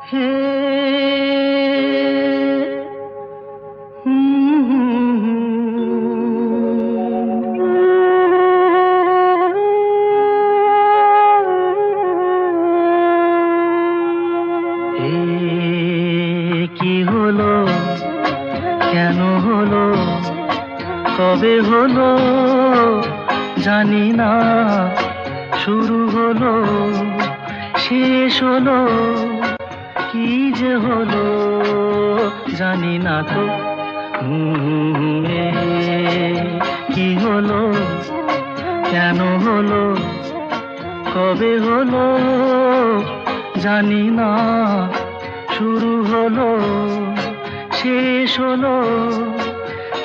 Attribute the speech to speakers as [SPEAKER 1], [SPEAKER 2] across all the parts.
[SPEAKER 1] হে কি হলো, কেন হলো, কবে হলো জানি না, শুরু হলো শেষ হলো, কি যে হলো জানি না তো। কি হলো, কেন হলো, কবে হলো জানি না, শুরু হলো শেষ হলো,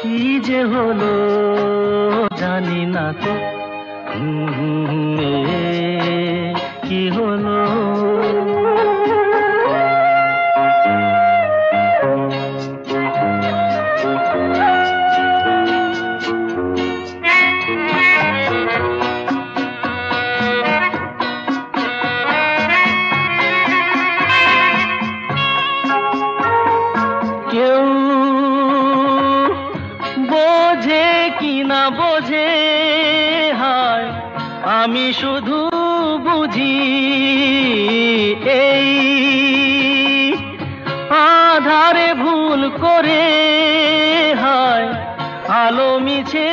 [SPEAKER 1] কি যে হলো জানি না তো। কি হলো, কেউ বোঝে কি না বোঝে, হায় আমি শুধু বুঝি এই আধারে ভুল করে, হায় আলো মিছে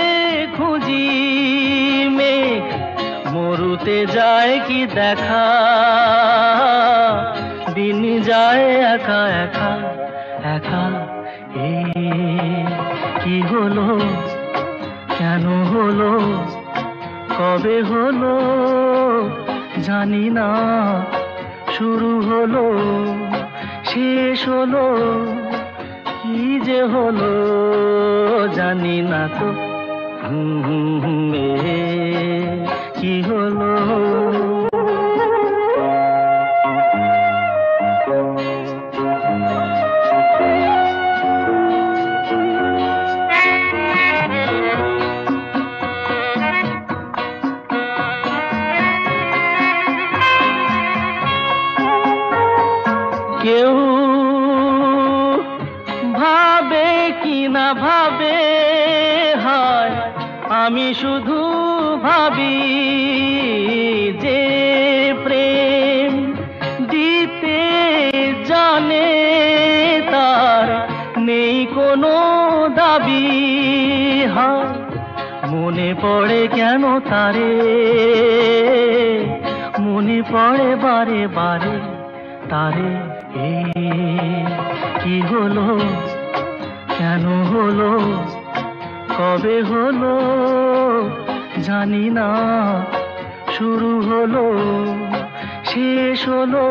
[SPEAKER 1] খুঁজি, মেঘ মরুতে যায় কি দেখা, দিন যায় একা একা একা। কি হলো, কেন হলো, কবে হলো জানি না, শুরু হলো শেষ হলো, কি যে হলো জানি না তো। কি হলো, কেউ ভাবে কি না ভাবে, হায় আমি শুধু ভাবি যে প্রেম দিতে জানে, তার নেই কোনো দাবি, হায় মনে পড়ে কেন তারে, মনে পড়ে বারে বারে তারে। কি হলো, কেন হলো, কবে হলো জানি না, শুরু হলো শেষ হলো,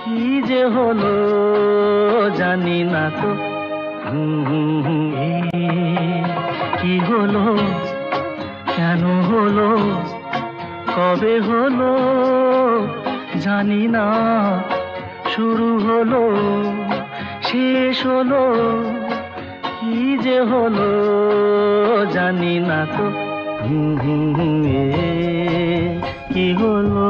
[SPEAKER 1] কি যে হলো জানি না তো। কি হলো, কেন হলো, কবে হলো জানি না, শুরু হলো শেষ হলো, কি যে হলো জানি না তো। কি হলো।